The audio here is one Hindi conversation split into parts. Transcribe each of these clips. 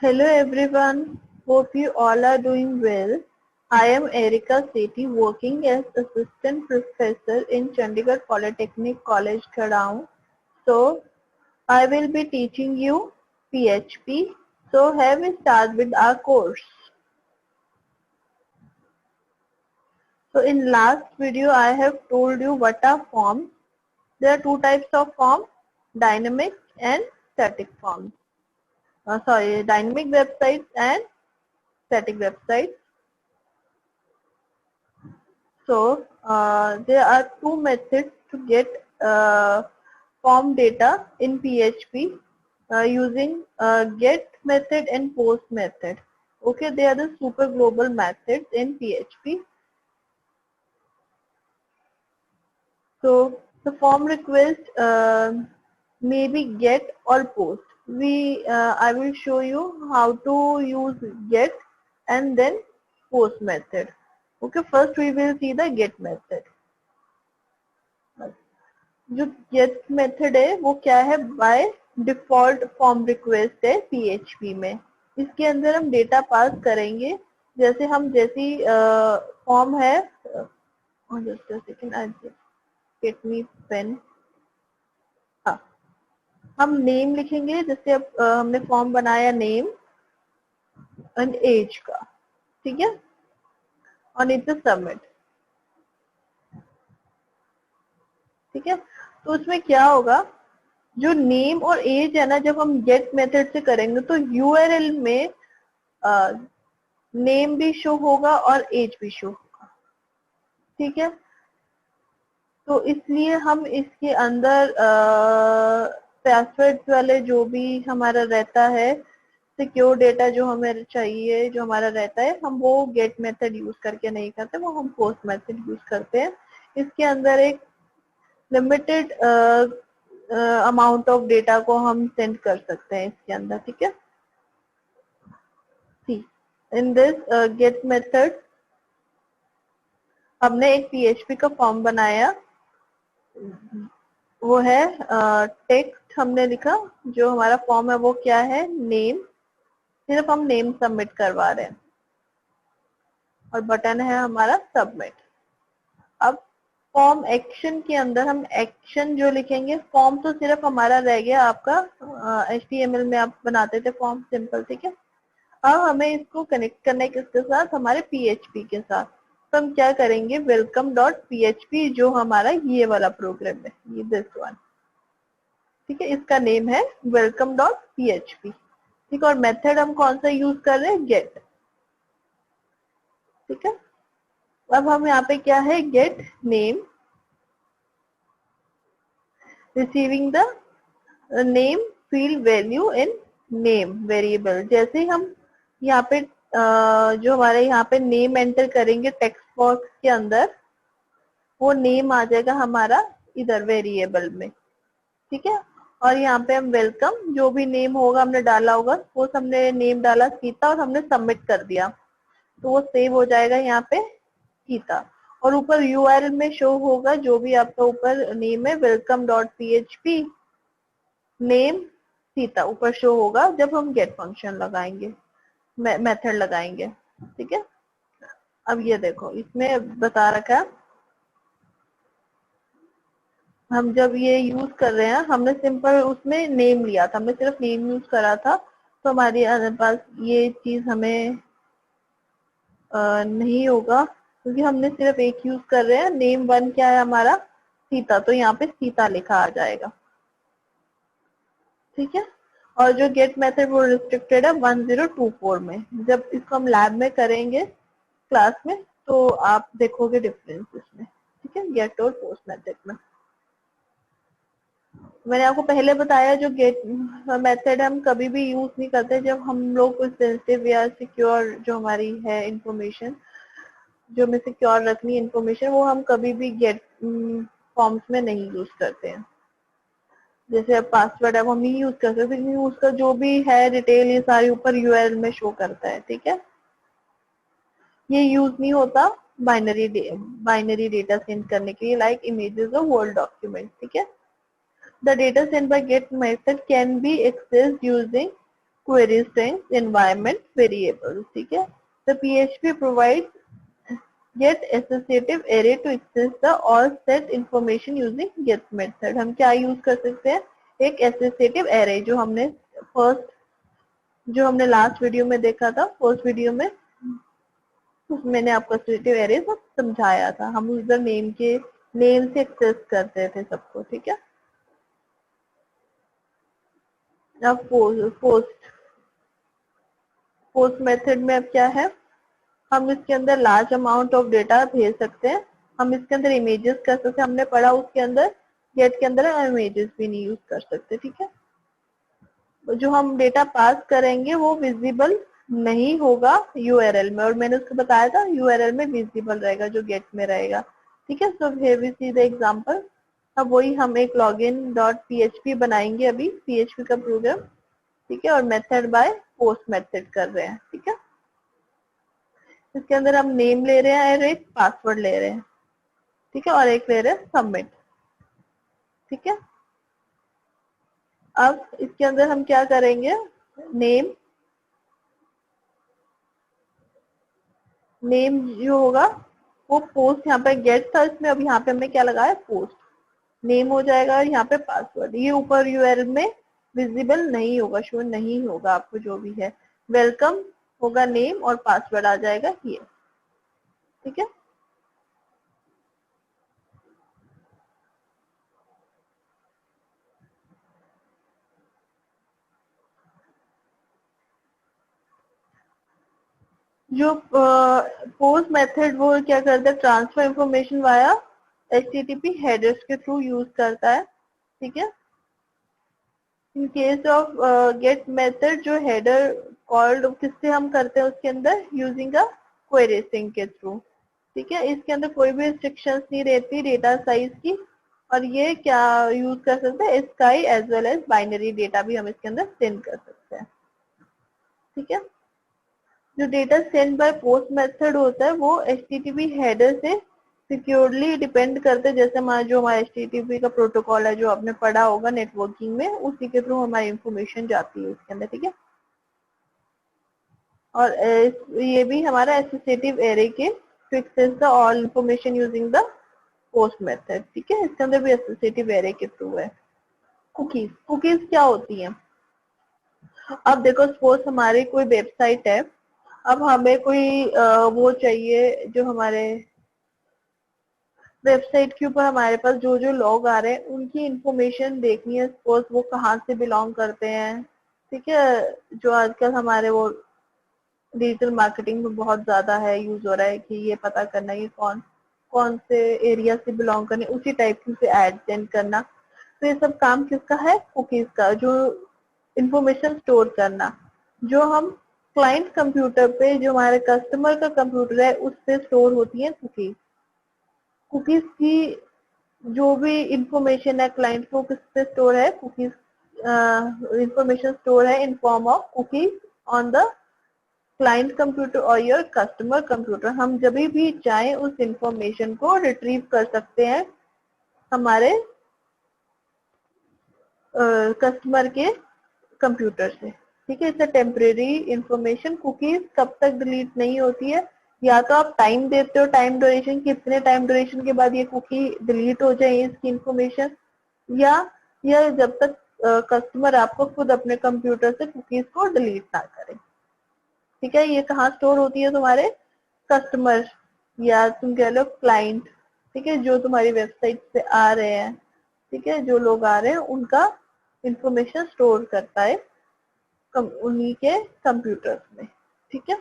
Hello everyone, hope you all are doing well. I am Erika Sethi, working as Assistant Professor in Chandigarh Polytechnic College, Gurgaon. So, I will be teaching you PHP. So, have we start with our course. So, in last video, I have told you what are forms. There are two types of forms, dynamic and static forms. Dynamic websites and static websites. So there are two methods to get form data in PHP using get method and post method. Okay, they are the super global methods in PHP. So the form request may be get or post. I will show you how to use get and then post method. Okay, first we will see the get method. जो गेट मेथड है वो क्या है, बाय डिफॉल्ट फॉर्म रिक्वेस्ट है पीएचपी में. इसके अंदर हम डेटा पास करेंगे. जैसे हम जैसी फॉर्म है, just a second, I get me pen. हाँ, हम नेम लिखेंगे. जैसे अब हमने फॉर्म बनाया नेम एंड एज का, ठीक है, और नीचे सबमिट. ठीक है, तो उसमें क्या होगा, जो नेम और एज है ना, जब हम गेट मेथड से करेंगे तो यूआरएल में नेम भी शो होगा और एज भी शो होगा. ठीक है, तो इसलिए हम इसके अंदर पासवर्ड वाले जो भी हमारा रहता है, सिक्योर डेटा जो हमें चाहिए, जो हमारा रहता है, हम वो गेट मेथड यूज करके नहीं करते, वो हम पोस्ट मेथड यूज करते हैं. इसके अंदर एक लिमिटेड अमाउंट ऑफ डेटा को हम सेंड कर सकते हैं इसके अंदर. ठीक है, इन दिस गेट मेथड हमने एक पीएचपी का फॉर्म बनाया. वो है टेक्स्ट हमने लिखा. जो हमारा फॉर्म है वो क्या है, नेम. सिर्फ हम नेम सबमिट करवा रहे हैं और बटन है हमारा सबमिट. अब फॉर्म एक्शन के अंदर हम एक्शन जो लिखेंगे, फॉर्म तो सिर्फ हमारा रह गया आपका HTML में आप बनाते थे फॉर्म सिंपल. ठीक है, अब हमें इसको कनेक्ट करना है किसके साथ, हमारे PHP के साथ. तो हम क्या करेंगे, welcome.php जो हमारा ये वाला प्रोग्राम है, ये दिस वन. ठीक है, इसका नेम है welcome.php. ठीक है, और मेथड हम कौन सा यूज कर रहे हैं, गेट. ठीक है, अब हम यहाँ पे क्या है, gate name, receiving the name field value in name variable. जैसे ही हम यहाँ पे जो हमारे यहाँ पे नेम एंटर करेंगे टेक्स्ट बॉक्स के अंदर, वो नेम आ जाएगा हमारा इधर वेरिएबल में. ठीक है, और यहाँ पे हम वेलकम, जो भी नेम होगा हमने डाला होगा, वो हमने नेम डाला सीता और हमने सबमिट कर दिया, तो वो सेव हो जाएगा यहाँ पे सीता. और ऊपर यूआरएल में शो होगा जो भी आपका ऊपर नेम है, welcome.php नेम सीता ऊपर शो होगा जब हम गेट फंक्शन लगाएंगे, मेथड लगाएंगे. ठीक है, अब ये देखो इसमें बता रखा है, हम जब ये यूज कर रहे हैं, हमने सिंपल उसमें नेम लिया था, हमने सिर्फ नेम यूज करा था, तो हमारे पास ये चीज हमें नहीं होगा, क्योंकि हमने सिर्फ एक यूज कर रहे हैं. नेम वन क्या है हमारा, सीता, तो यहाँ पे सीता लिखा आ जाएगा. ठीक है, और जो गेट मेथड वो रिस्ट्रिक्टेड है 1024 में. जब इसको हम लैब में करेंगे क्लास में, तो आप देखोगे डिफरेंस इसमें. ठीक है, गेट और पोस्ट मेथड में. मैंने आपको पहले बताया, जो गेट मेथड हम कभी भी यूज नहीं करते जब हम लोग कुछ सेंसिटिव या सिक्योर जो हमारी है इंफॉर्मेशन, जो हमें सिक्योर रखनी है इंफॉर्मेशन, वो हम कभी भी गेट फॉर्म्स में नहीं यूज करते हैं. जैसे अब पासवर्ड है वो हम नहीं यूज करते, तो यूज का जो भी है डिटेल ये सारी ऊपर यूआरएल में शो करता है. ठीक है, ये यूज नहीं होता बाइनरी डेटा सेंड करने के लिए, लाइक इमेजेस और वर्ड डॉक्यूमेंट. ठीक है, the data sent by get method can be accessed using query strings, environment variables. ठीक है, the PHP provides get associative array to access the all set information using get method. हम क्या यूज कर सकते हैं, एक associative array जो हमने लास्ट वीडियो में देखा था, फर्स्ट वीडियो में मैंने आपको associative array सब समझाया था। हम यूजर नेम के नेम से एक्सेस करते थे सबको। ठीक है, अब पोस्ट मेथड में अब क्या है, हम इसके अंदर लार्ज अमाउंट ऑफ डेटा भेज सकते हैं। हम इसके अंदर इमेजेस कर सकते हैं, हमने पढ़ा उसके अंदर गेट के अंदर इमेजेस भी नहीं यूज कर सकते। ठीक है, जो हम डेटा पास करेंगे वो विजिबल नहीं होगा यूआरएल में, और मैंने उसको बताया था यूआरएल में विजिबल रहेगा जो गेट में रहेगा। ठीक है, so here we see the example. अब वही हम एक लॉगिन डॉट पीएचपी बनाएंगे अभी, पीएचपी का प्रोग्राम। ठीक है, और मेथड बाय पोस्ट मेथड कर रहे हैं। ठीक है, इसके अंदर हम नेम ले रहे हैं और एक पासवर्ड ले रहे हैं। ठीक है, और एक ले रहे हैं सबमिट। ठीक है, अब इसके अंदर हम क्या करेंगे, नेम जो होगा वो पोस्ट, यहाँ पे गेट था इसमें, अब यहाँ पे हमने क्या लगाया, पोस्ट नेम हो जाएगा, और यहाँ पे पासवर्ड। ये ऊपर यूआरएल में विजिबल नहीं होगा, शो नहीं होगा आपको जो भी है। वेलकम होगा नेम और पासवर्ड आ जाएगा ये। ठीक है, जो पोस्ट मेथड वो क्या करता है, transfer information via HTTP headers के थ्रू यूज करता है। ठीक है, in case of get method जो हेडर कॉल्ड किससे हम करते हैं उसके अंदर, यूजिंग अ क्वेरी स्ट्रिंग के थ्रू। ठीक है, इसके अंदर कोई भी रिस्ट्रिक्शंस नहीं रहती डेटा साइज की, और ये क्या यूज कर सकते हैं, sky as well as binary data भी हम इसके अंदर सेंड कर सकते हैं। ठीक है, जो data send by post method होता है वो एचटीटीपी हेडर से सिक्योरली डिपेंड करते हैं। जैसे हमारा एचटीटीपी का प्रोटोकॉल है जो आपने पढ़ा होगा नेटवर्किंग में, उसी के थ्रू हमारी इंफॉर्मेशन जाती है उसके अंदर। ठीक है, और ये भी हमारा एसोसिएटिव एरे के to access the all information using the post method. ठीक है, इसके अंदर भी एसोसिएटिव एरे के थ्रू है। कुकीज क्या होती हैं, अब देखो सपोज हमारी कोई वेबसाइट है, अब हमें कोई वो चाहिए जो हमारे वेबसाइट के ऊपर हमारे पास जो जो लोग आ रहे हैं उनकी इंफॉर्मेशन देखनी है, सपोज वो कहाँ से बिलोंग करते हैं। ठीक है, जो आजकल हमारे वो डिजिटल मार्केटिंग में बहुत ज्यादा है, यूज हो रहा है कि ये पता करना ये कौन कौन से एरिया से बिलोंग करने, उसी टाइप की से एड सेंड करना। तो ये सब काम किसका है, कुकीज का, जो इंफॉर्मेशन स्टोर करना, जो हम क्लाइंट कंप्यूटर पे, जो हमारे कस्टमर का कंप्यूटर है उस पे स्टोर होती है कुकीज। कुकीज की जो भी इंफॉर्मेशन है क्लाइंट को किस पे स्टोर है, कुकीज इंफॉर्मेशन स्टोर है in form of cookies on the client computer और योर कस्टमर कंप्यूटर। हम जब भी चाहें उस इंफॉर्मेशन को रिट्रीव कर सकते हैं हमारे कस्टमर के कंप्यूटर से। ठीक है, इट्स टेम्परेरी इंफॉर्मेशन। कुकीज कब तक डिलीट नहीं होती है, या तो आप टाइम देते हो, टाइम ड्यूरेशन, कितने टाइम ड्यूरेशन के बाद ये कुकी डिलीट हो जाए इसकी इंफॉर्मेशन, या जब तक कस्टमर आपको खुद अपने कंप्यूटर से कुकीज को डिलीट ना करे। ठीक है, ये कहाँ स्टोर होती है, तुम्हारे कस्टमर या तुम कह लो क्लाइंट। ठीक है, जो तुम्हारी वेबसाइट से आ रहे हैं, ठीक है, जो लोग आ रहे हैं उनका इंफॉर्मेशन स्टोर करता है उन्हीं के कंप्यूटर्स में। ठीक है,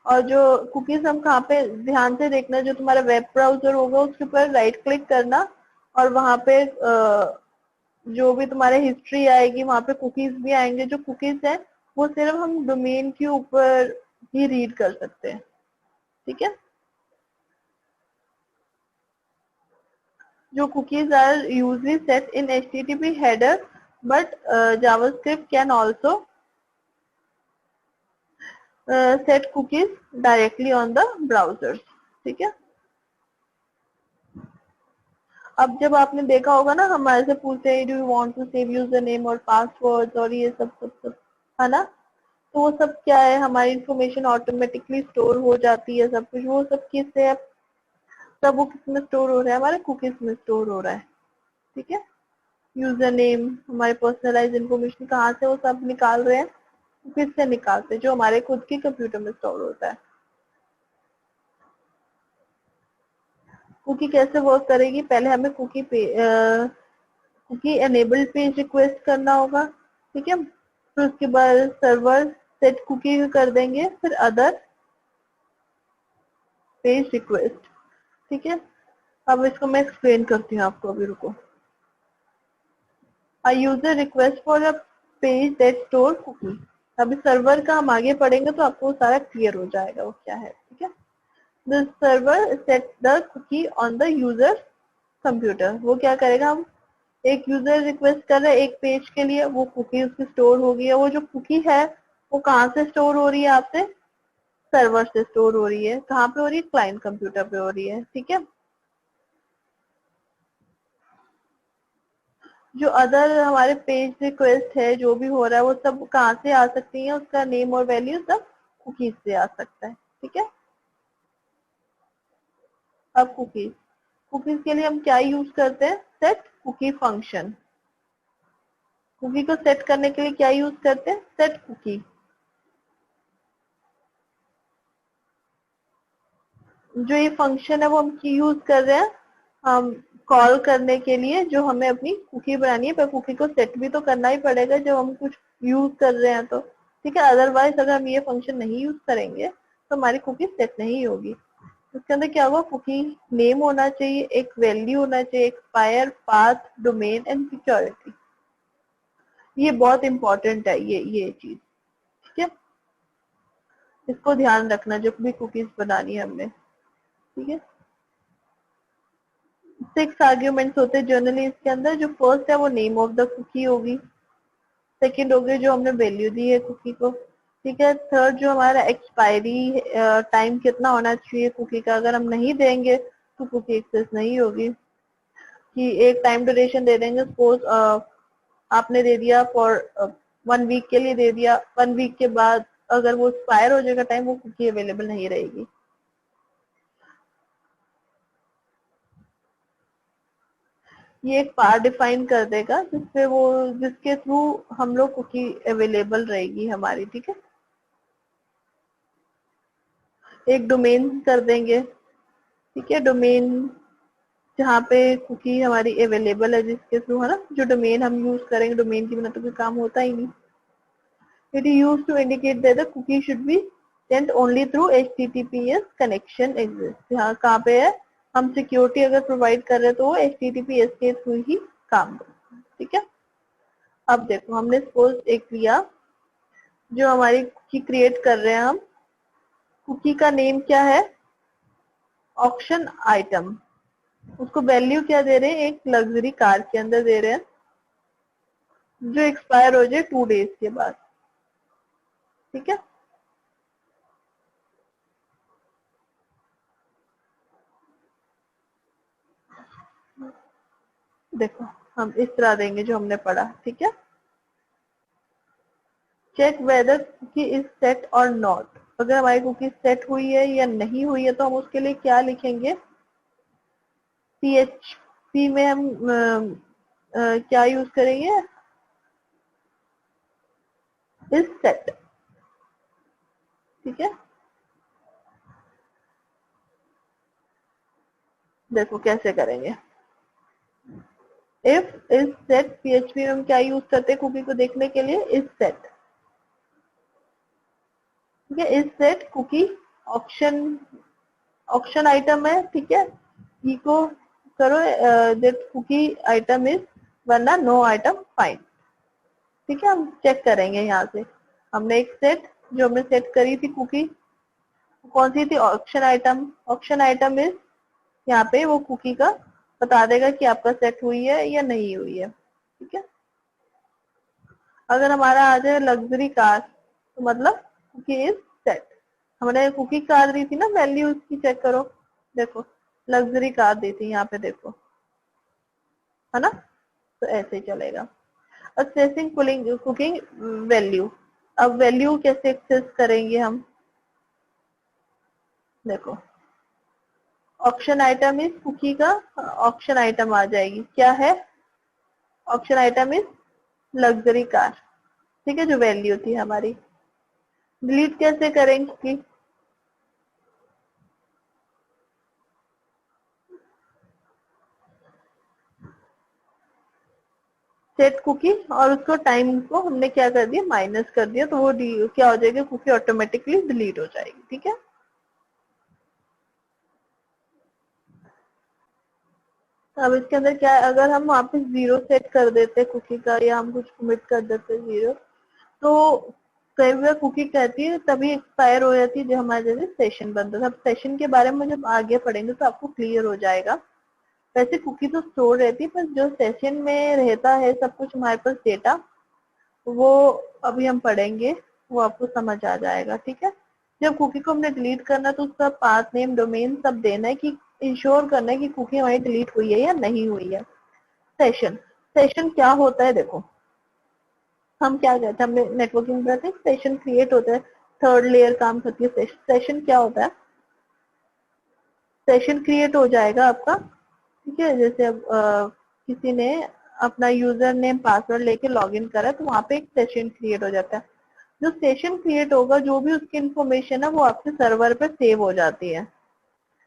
और जो कुकीज हम कहाँ पे ध्यान से देखना, जो तुम्हारा वेब ब्राउजर होगा उसके ऊपर राइट क्लिक करना, और वहां पे जो भी तुम्हारे हिस्ट्री आएगी वहां पे कुकीज भी आएंगे। जो कुकीज है वो सिर्फ हम डोमेन के ऊपर ही रीड कर सकते हैं। ठीक है, जो cookies are usually set in HTTP header, but JavaScript can also set cookies directly on the browsers. ठीक है, अब जब आपने देखा होगा ना, हमारे से पूछते हैं do you want to save user name और पासवर्ड और ये सब सब सब, है ना। तो वो सब क्या है, हमारी इंफॉर्मेशन ऑटोमेटिकली स्टोर हो जाती है, सब कुछ वो सब किससे है, सब वो किस में स्टोर हो रहा है, हमारे कुकीज में स्टोर हो रहा है। ठीक है, यूजर नेम, हमारे पर्सनलाइज इंफॉर्मेशन कहाँ से वो सब निकाल रहे हैं, कुकीज से निकालते हैं, जो हमारे खुद के कंप्यूटर में स्टोर होता है। कुकी कैसे वर्क करेगी, पहले हमें कुकी एनेबल्ड पेज रिक्वेस्ट करना होगा। ठीक है, फिर उसके बाद सर्वर सेट कुकी कर देंगे, फिर अदर पेज रिक्वेस्ट। ठीक है, अब इसको मैं एक्सप्लेन करती हूँ आपको, अभी रुको। A user request for a page that store cookie. अभी सर्वर का हम आगे पढ़ेंगे तो आपको सारा क्लियर हो जाएगा वो क्या है। ठीक है, the server set the cookie on the user computer. वो क्या करेगा, हम एक यूजर रिक्वेस्ट कर रहे हैं एक पेज के लिए, वो कुकी उसकी स्टोर होगी। वो जो कुकी है वो कहाँ से स्टोर हो रही है आपसे, सर्वर से स्टोर हो रही है। कहाँ पे हो रही है, क्लाइंट कंप्यूटर पे हो रही है। ठीक है, जो अदर हमारे पेज रिक्वेस्ट है जो भी हो रहा है वो सब कहाँ से आ सकती है, उसका नेम और वैल्यू सब कुकीज से आ सकता है। ठीक है, अब कुकीज, कुकीज के लिए हम क्या यूज करते हैं, सेट कुकी फंक्शन। कुकी को सेट करने के लिए क्या यूज करते हैं, सेट कुकी। जो ये फंक्शन है वो हम यूज कर रहे हैं हम कॉल करने के लिए, जो हमें अपनी कुकी बनानी है, पर कुकी को सेट भी तो करना ही पड़ेगा जब हम कुछ यूज कर रहे हैं तो। ठीक है, अदरवाइज अगर हम ये फंक्शन नहीं यूज करेंगे तो हमारी कुकी सेट नहीं होगी। इसके अंदर क्या होगा, कुकी नेम होना चाहिए, एक वैल्यू होना चाहिए, expire, path, domain and security. ये बहुत इंपॉर्टेंट है ये चीज। ठीक है, इसको ध्यान रखना जब भी कुकीज बनानी है हमने। ठीक है, 6 आर्ग्यूमेंट्स होते हैं जनरली इसके अंदर। जो फर्स्ट है वो नेम ऑफ द कुकी होगी, सेकंड हो गई जो हमने वैल्यू दी है कुकी को। ठीक है, थर्ड जो हमारा एक्सपायरी टाइम कितना होना चाहिए कुकी का, अगर हम नहीं देंगे तो कुकी एक्सेस नहीं होगी। कि एक टाइम ड्यूरेशन दे देंगे, सपोज आपने दे दिया फॉर 1 वीक के लिए दे दिया, 1 वीक के बाद अगर वो एक्सपायर हो जाएगा टाइम, वो कुकी अवेलेबल नहीं रहेगी। ये एक पार डिफाइन कर देगा जिसपे वो, जिसके थ्रू हम लोग कुकी अवेलेबल रहेगी हमारी। ठीक है, एक डोमेन कर देंगे। ठीक है, डोमेन जहाँ पे कुकी हमारी अवेलेबल है, जिसके थ्रू, है ना, जो डोमेन हम यूज करेंगे, डोमेन के बिना तो कोई काम होता ही नहीं। It is use to indicate that the cookie should be sent only through HTTPS connection exist. यहाँ कहाँ पे है, हम सिक्योरिटी अगर प्रोवाइड कर रहे हैं तो वो HTTPS के थ्रू ही काम करें। ठीक है, अब देखो हमने सपोज एक लिया, जो हमारी कुकी क्रिएट कर रहे हैं हम, कुकी का नेम क्या है, ऑक्शन आइटम। उसको वैल्यू क्या दे रहे हैं, एक लग्जरी कार के अंदर दे रहे हैं, जो एक्सपायर हो जाए 2 डेज के बाद। ठीक है, देखो हम इस तरह देंगे जो हमने पढ़ा। ठीक है, check whether cookie is set और नॉट। अगर हमारी कुकी सेट हुई है या नहीं हुई है तो हम उसके लिए क्या लिखेंगे, PHP में हम क्या यूज करेंगे, इज सेट। ठीक है, देखो कैसे करेंगे। इफ इज सेट, PHP में हम क्या यूज करते हैं कुकी को देखने के लिए, इज सेट। ठीक है, is set cookie option, option item है। ठीक है, इको करो दैट कुकी आइटम इज, वरना नो आइटम फाइंड। ठीक है, हम चेक करेंगे यहाँ से, हमने एक सेट, जो हमने सेट करी थी कुकी, कौन सी थी, option item. Option item is, यहाँ पे वो कुकी का बता देगा कि आपका सेट हुई है या नहीं हुई है। ठीक है, अगर हमारा आ जाए लग्जरी कार तो मतलब कुकी इज सेट। हमने कुकी कार दी थी ना, वैल्यू उसकी चेक करो, देखो लग्जरी कार दी थी यहाँ पे, देखो है ना, तो ऐसे चलेगा। एक्सेसिंग कुकिंग वैल्यू, अब वैल्यू कैसे एक्सेस करेंगे हम, देखो ऑप्शन आइटम इज कुकी का ऑप्शन आइटम आ जाएगी, क्या है option item is luxury car, ठीक है, जो वैल्यू थी हमारी। डिलीट कैसे करेंगे, सेट कुकी और उसको टाइम को हमने क्या कर दिया, माइनस कर दिया, तो वो क्या हो जाएगा, कुकी ऑटोमेटिकली डिलीट हो जाएगी, ठीक है। अब इसके अंदर क्या है, अगर हम वहां पे 0 सेट कर देते कुकी का, या हम कुछ कमिट कर देते 0, तो कई बार कुकी कहती है तभी एक्सपायर हो जाती है जो हमारे जैसे सेशन बनता था। अब सेशन के बारे में जब आगे पढ़ेंगे तो आपको क्लियर हो जाएगा। वैसे कुकी तो स्टोर रहती है, पर जो सेशन में रहता है सब कुछ हमारे पास डेटा, वो अभी हम पढ़ेंगे, वो आपको समझ आ जाएगा, ठीक है। जब कुकी को हमने डिलीट करना है तो उसका पाथ नेम डोमेन सब देना है, कि इंश्योर करना है कि कुकी हमारी डिलीट हुई है या नहीं हुई है। सेशन, सेशन क्या होता है, देखो हम क्या कहते हैं, हमने नेटवर्किंग में कहते हैं सेशन क्रिएट होता है, थर्ड लेयर काम करती है। सेशन क्या होता है, सेशन क्रिएट हो जाएगा आपका, ठीक है। जैसे अब किसी ने अपना यूजर नेम पासवर्ड लेके लॉगिन करा तो वहां पे एक सेशन क्रिएट हो जाता है। जो सेशन क्रिएट होगा, जो भी उसकी इंफॉर्मेशन है वो आपके सर्वर पे सेव हो जाती है,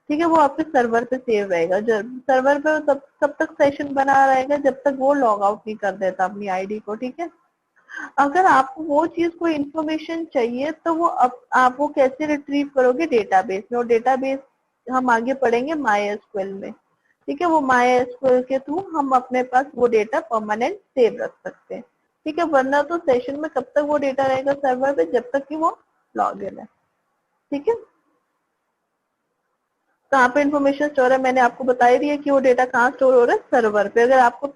ठीक है। वो आपके सर्वर पे सेव रहेगा, जब सर्वर पे तब तक सेशन बना रहेगा जब तक वो लॉग आउट नहीं कर देता अपनी आईडी को, ठीक है। अगर आपको वो चीज कोई इंफॉर्मेशन चाहिए तो वो आप वो कैसे रिट्रीव करोगे, डेटाबेस में, और डेटाबेस हम आगे पढ़ेंगे माई एसक्यूएल में, ठीक है। वो माई एसक्यूएल के थ्रू हम अपने पास वो डेटा परमानेंट सेव रख सकते हैं, ठीक है। वरना तो सेशन में कब तक वो डेटा रहेगा सर्वर पे, जब तक कि वो लॉग इन है, ठीक है। कहाँ पे इन्फॉर्मेशन स्टोर है, मैंने आपको बता ही दिया कि वो डेटा कहाँ स्टोर हो रहा है, सर्वर पे। अगर आपको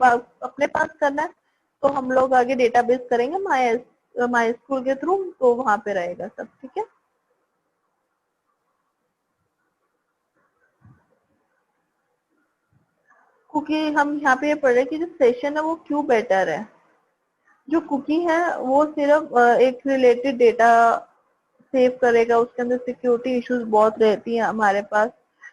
अपने पास करना है तो हम लोग आगे डेटाबेस करेंगे माई स्कूल के थ्रू, तो वहां पे रहेगा सब, ठीक है। कुकी हम यहाँ पे ये पढ़ रहे हैं कि जो सेशन है वो क्यों बेटर है। जो कुकी है वो सिर्फ एक रिलेटेड डेटा सेव करेगा, उसके अंदर सिक्योरिटी इश्यूज बहुत रहती है हमारे पास,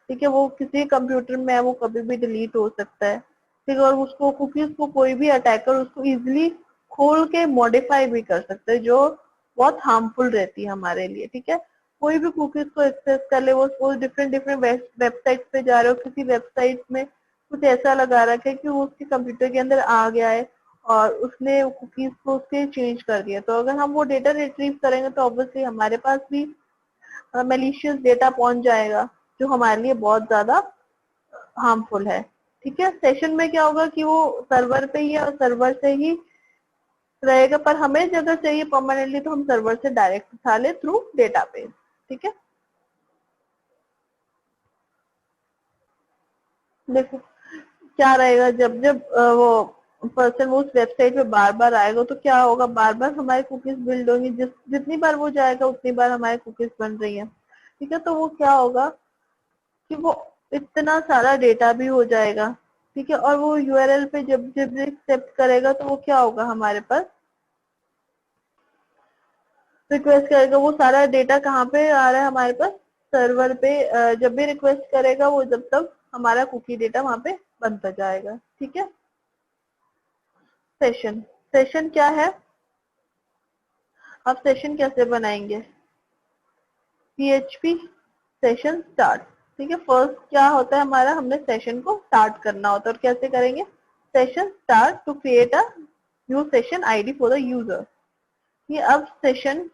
ठीक है। वो किसी कंप्यूटर में है, वो कभी भी डिलीट हो सकता है, ठीक है। और उसको कुकीज को कोई भी अटैकर उसको इजिली खोल के मॉडिफाई भी कर सकता है, जो बहुत हार्मफुल रहती है हमारे लिए, ठीक है। कोई भी कुकीज को एक्सेस कर ले, वो डिफरेंट डिफरेंट वेबसाइट पे जा रहे हो, किसी वेबसाइट में कुछ ऐसा लगा रखा है कि वो उसके कंप्यूटर के अंदर आ गया है और उसने कुकीज को उसके चेंज कर दिया, तो अगर हम वो डेटा रिट्रीव करेंगे तो ऑब्वियसली हमारे पास भी मेलिशियस डेटा पहुंच जाएगा, जो हमारे लिए बहुत ज्यादा हार्मफुल है, ठीक है। सेशन में क्या होगा कि वो सर्वर पे ही है और सर्वर से ही रहेगा, पर हमें अगर चाहिए परमानेंटली तो हम सर्वर से डायरेक्ट उठा ले थ्रू डेटाबेस, ठीक है। देखो क्या रहेगा, जब जब वो पर्सन वो उस वेबसाइट पे बार बार आएगा तो क्या होगा, बार बार हमारे कुकीज बिल्ड होंगी, जितनी बार वो जाएगा उतनी बार हमारे कुकीज बन रही है, ठीक है। तो वो क्या होगा कि वो इतना सारा डेटा भी हो जाएगा, ठीक है। और वो यूआरएल पे जब जब एक्सेप्ट करेगा तो वो क्या होगा, हमारे पास रिक्वेस्ट करेगा, वो सारा डेटा कहाँ पे आ रहा है हमारे पास, सर्वर पे। जब भी रिक्वेस्ट करेगा वो जब तक हमारा कुकी डेटा वहां पे बनता जाएगा, ठीक है। सेशन, सेशन क्या है, आप सेशन कैसे बनाएंगे, PHP सेशन स्टार्ट, ठीक है। फर्स्ट क्या होता है हमारा, हमने सेशन को स्टार्ट करना होता है, और कैसे करेंगे, session start to create a new session ID for the user. ये अब सेशन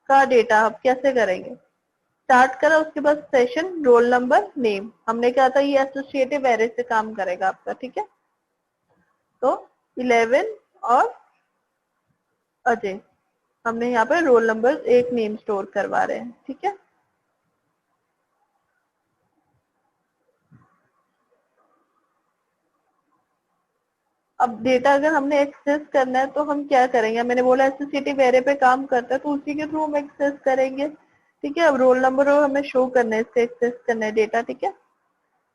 का डेटा आप कैसे करेंगे, स्टार्ट करा, उसके बाद सेशन रोल नंबर नेम, हमने क्या था ये एसोसिएटिव एरे से काम करेगा आपका, ठीक है। तो 11 और अजय, हमने यहाँ पे रोल नंबर एक नेम स्टोर करवा रहे हैं, ठीक है। अब डेटा अगर हमने एक्सेस करना है तो हम क्या करेंगे, मैंने बोला एसोसिएटिव एरे पे काम करता है तो उसी के थ्रू हम एक्सेस करेंगे, ठीक है। अब रोल नंबर और हमें शो करना है, इससे एक्सेस करना है डेटा, ठीक है।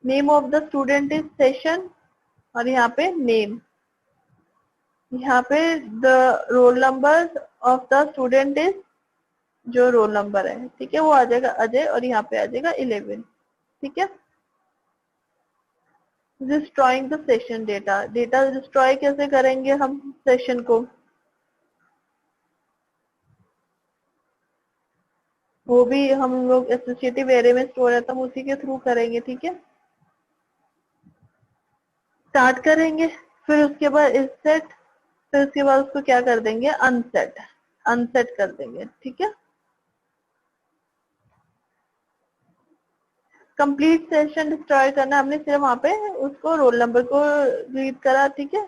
Name of the student is session, और यहाँ पे नेम, यहाँ पे the roll number of the student is, जो रोल नंबर है, ठीक है, वो आ जाएगा अजय, और यहाँ पे आ जाएगा 11, ठीक है। Destroying the session data, data destroy कैसे करेंगे हम सेशन को, वो भी हम लोग एसोसिएटिव एरे में स्टोर है तो हम उसी के थ्रू करेंगे, ठीक है। स्टार्ट करेंगे, फिर उसके बाद इस सेट, फिर उसके बाद उसको क्या कर देंगे, अनसेट, अनसेट कर देंगे, ठीक है। कंप्लीट सेशन डिस्ट्रॉय करना, हमने सिर्फ वहां पे उसको रोल नंबर को रीड करा, ठीक है।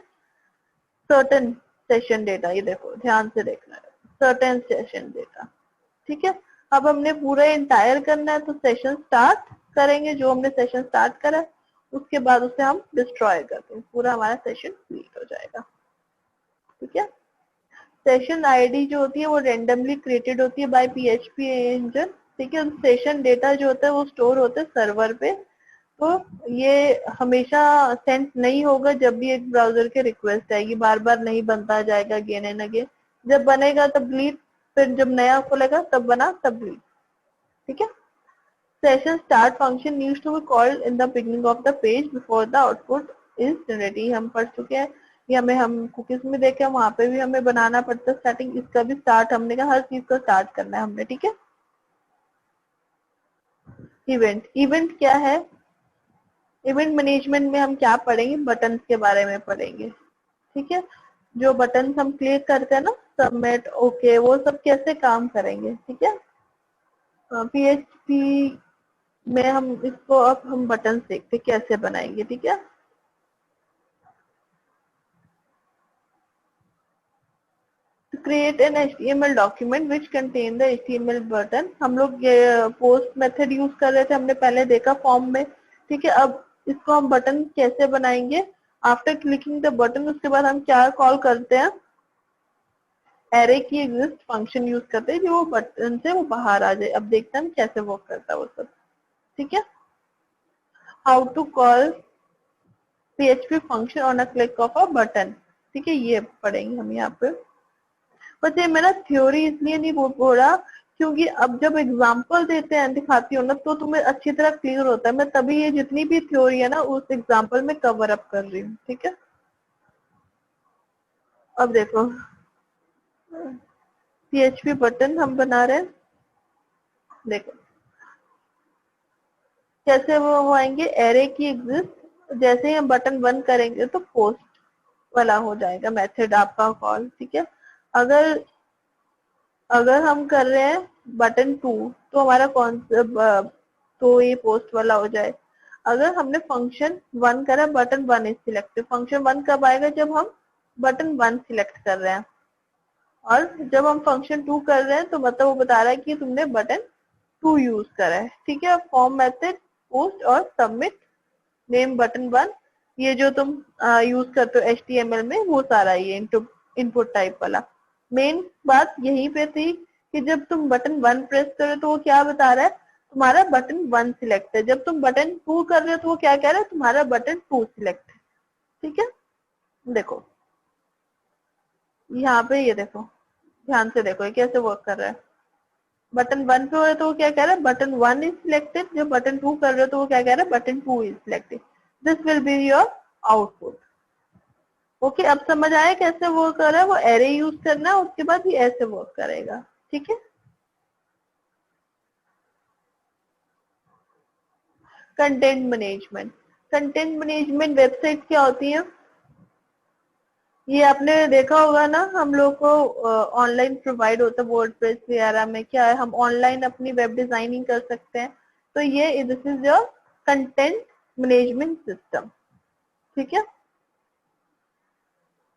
सर्टेन सेशन डेटा, ये देखो ध्यान से देखना है, सर्टेन सेशन डेटा, ठीक है। अब हमने पूरा इंटायर करना है, तो सेशन स्टार्ट करेंगे, जो हमने सेशन स्टार्ट करा है उसके बाद उसे हम डिस्ट्रॉय करते हैं, पूरा हमारा सेशन कंप्लीट हो जाएगा, ठीक है। सेशन आईडी जो होती है वो रेंडमली क्रिएटेड होती है बाय पीएचपी इंजन, ठीक है। सेशन डेटा जो होता है वो स्टोर होता है सर्वर पे, तो ये हमेशा सेंड नहीं होगा, जब भी एक ब्राउजर के रिक्वेस्ट आएगी, बार बार नहीं बनता जाएगा अगेन एंड अगेन, जब बनेगा तब डिलीट, फिर जब नया खुलेगा तब बना तब डिलीट, ठीक है। Session start function needs to be called in the beginning of the page before the output is generated, हम पढ़ चुके हैं, ये हमें हम कुकीज में देखे, वहां पे भी हमें बनाना पड़ता है स्टार्टिंग, इसका भी स्टार्ट हमने कहा हर चीज को स्टार्ट करना है हमने, ठीक है। इवेंट, इवेंट क्या है, इवेंट मैनेजमेंट में हम क्या पढ़ेंगे, बटन के बारे में पढ़ेंगे, ठीक है। जो बटन हम क्लिक करते हैं ना, सबमिट, ओके, वो सब कैसे काम करेंगे, ठीक है। पीएचपी में हम इसको अब हम बटन देखते कैसे बनाएंगे, ठीक है। Create an HTML document which contain the HTML button, हम लोग ये पोस्ट मेथड यूज कर रहे थे, हमने पहले देखा फॉर्म में, ठीक है। अब इसको हम बटन कैसे बनाएंगे, आफ्टर क्लिकिंग द बटन, उसके बाद हम क्या कॉल करते हैं, एरे की एग्जिस्ट फंक्शन यूज करते हैं, जो वो बटन से वो बाहर आ जाए। अब देखते हैं हम कैसे वर्क करता है वो सब, ठीक है। How to call PHP function on a click of a button, ठीक है, ये पढ़ेंगे हम यहाँ पे। बट ये मेरा थ्योरी इसलिए नहीं बोला क्योंकि अब जब एग्जाम्पल देते हैं, दिखाती हूँ ना, तो तुम्हें अच्छी तरह क्लियर होता है, मैं तभी ये जितनी भी थ्योरी है ना उस एग्जाम्पल में कवर अप कर रही हूँ, ठीक है। अब देखो PHP बटन हम बना रहे हैं, देखो कैसे वो आएंगे, एरे की एग्जिस्ट, जैसे ही हम बटन बंद करेंगे तो पोस्ट वाला हो जाएगा मेथड आपका कॉल, ठीक है। अगर अगर हम कर रहे हैं बटन 2 तो हमारा कौन सा, तो ये पोस्ट वाला हो जाए। अगर हमने फंक्शन 1 करा, बटन 1 इज सिलेक्टेड, फंक्शन 1 कब आएगा, जब हम बटन 1 सिलेक्ट कर रहे हैं, और जब हम फंक्शन 2 कर रहे हैं तो मतलब वो बता रहा है कि तुमने बटन 2 यूज करा है, ठीक है। फॉर्म मेथड, पोस्ट और सबमिट, नेम बटन 1, ये जो तुम यूज करते हो HTML में वो सारा ये इनपुट टाइप वाला। मेन बात यहीं पे थी कि जब तुम बटन 1 प्रेस करो तो वो क्या बता रहा है, तुम्हारा बटन 1 सिलेक्ट है, जब तुम बटन 2 कर रहे हो तो वो क्या कह रहा है, तुम्हारा बटन 2 सिलेक्ट है, ठीक है। देखो यहाँ पे ये देखो, ध्यान से देखो ये कैसे वर्क कर रहा है, बटन 1 पे हो रहा है तो वो क्या कह रहा है, बटन 1 इज सिलेक्टेड, जब बटन 2 कर रहे हो तो वो क्या कह रहा है, button 2 is selected, this will be your output. Okay, अब समझ आया कैसे वर्क कर रहा है, वो एरे यूज करना है, उसके बाद ये ऐसे वर्क करेगा, ठीक है। Content management, content management website क्या होती है, ये आपने देखा होगा ना, हम लोग को ऑनलाइन प्रोवाइड होता है वर्डप्रेस वगैरह में, क्या है, हम ऑनलाइन अपनी वेब डिजाइनिंग कर सकते हैं, तो ये this is your content management system, ठीक है।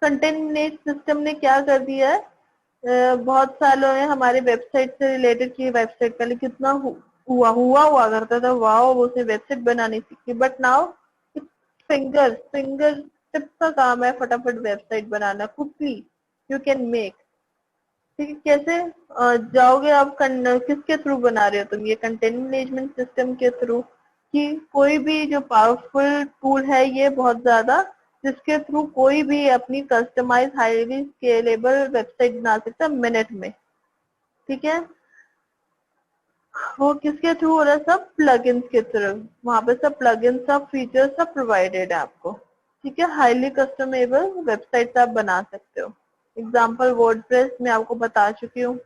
कंटेंट मैनेज सिस्टम ने क्या कर दिया है, बहुत सालों में हमारे वेबसाइट से रिलेटेड की वेबसाइट पहले कितना हुआ करता था, वाओ उसे वेबसाइट बनानी सीखी, बट नाउ फिंगर टिप का काम है फटाफट website banana, quickly you can make, ठीक है। कैसे जाओगे आप, किसके थ्रू बना रहे हो तुम, ये कंटेंट मैनेजमेंट सिस्टम के थ्रू, कि कोई भी जो पावरफुल टूल है ये बहुत ज्यादा जिसके थ्रू कोई भी अपनी कस्टमाइज हाईली स्केलेबल वेबसाइट बना सकता है मिनट में, ठीक है। वो किसके थ्रू हो रहा है? सब प्लगइन्स के थ्रू। वहां पे सब प्लगइन्स, सब फीचर्स सब प्रोवाइडेड है आपको, ठीक है। हाईली कस्टमेबल वेबसाइट आप बना सकते हो। एग्जाम्पल वर्डप्रेस में आपको बता चुकी हूँ,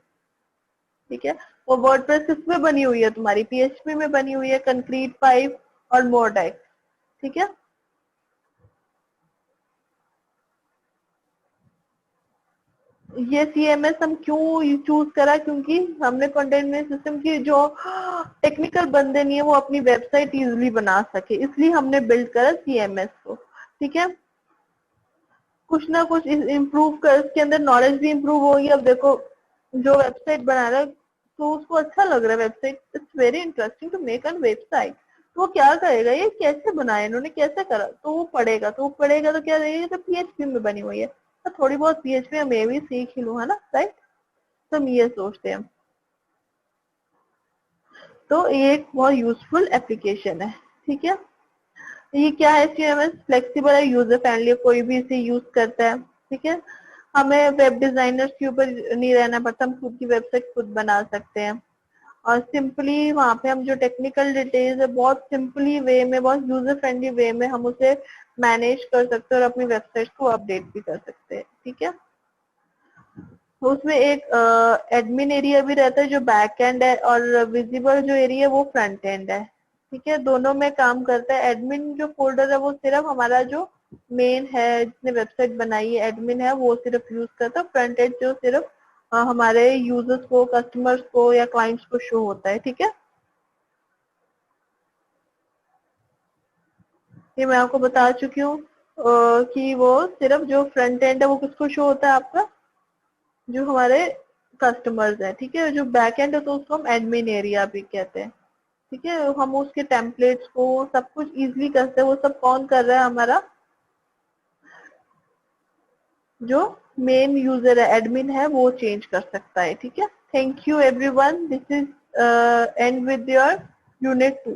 ठीक है। वो वर्डप्रेस किस में बनी हुई है? तुम्हारी पीएचपी में बनी हुई है, कंक्रीट 5 और मोरडेक्स, ठीक है। ये सीएमएस हम क्यों चूज करा? क्योंकि हमने कंटेंट में सिस्टम की जो टेक्निकल बंदे नहीं है वो अपनी वेबसाइट इजीली बना सके, इसलिए हमने बिल्ड करा सीएमएस को, ठीक है। कुछ ना कुछ इम्प्रूव कर, इसके अंदर नॉलेज भी इम्प्रूव होगी। अब देखो जो वेबसाइट बना रहा है तो उसको अच्छा लग रहा है, website it's very interesting to make an website, तो वो क्या करेगा, ये कैसे बनाया इन्होंने, कैसे करा, तो वो पढ़ेगा, तो क्या रहेगा, तो पीएचपी में बनी हुई है तो थोड़ी बहुत पीएचपी मैं भी सीख ही लूँ, है ना, राइट। तो हम ये सोचते हैं। तो ये एक बहुत यूजफुल एप्लीकेशन है, ठीक है। ये क्या है? सीएमएस फ्लेक्सिबल है, यूजर फ्रेंडली है, कोई भी इसे यूज करता है, ठीक है। हमें वेब डिजाइनर्स के ऊपर नहीं रहना पड़ता, हम खुद की वेबसाइट खुद बना सकते हैं। और सिंपली वहाँ पे हम जो टेक्निकल डिटेल्स है बहुत सिंपली वे में, बहुत यूजर फ्रेंडली वे में हम उसे मैनेज कर सकते हैं और अपनी वेबसाइट को अपडेट भी कर सकते हैं, ठीक है। तो उसमें एक एडमिन एरिया भी रहता है जो बैक एंड है, और विजिबल जो एरिया है वो फ्रंट एंड है, ठीक है। दोनों में काम करता है। एडमिन जो फोल्डर है वो सिर्फ हमारा जो मेन है, जिसने वेबसाइट बनाई है, एडमिन है, वो सिर्फ यूज करता है। फ्रंट एंड जो सिर्फ हमारे यूजर्स को, कस्टमर्स को या क्लाइंट्स को शो होता है, ठीक है। ये मैं आपको बता चुकी हूँ कि वो सिर्फ जो फ्रंट एंड है वो किसको शो होता है? आपका जो हमारे कस्टमर्स है, ठीक है। जो बैक एंड है तो उसको हम एडमिन एरिया भी कहते हैं, ठीक है। हम उसके टेम्पलेट्स को सब कुछ इजीली करते हैं। वो सब कौन कर रहा है? हमारा जो मेन यूजर है, एडमिन है, वो चेंज कर सकता है, ठीक है। Thank you everyone, this is and with your unit 2।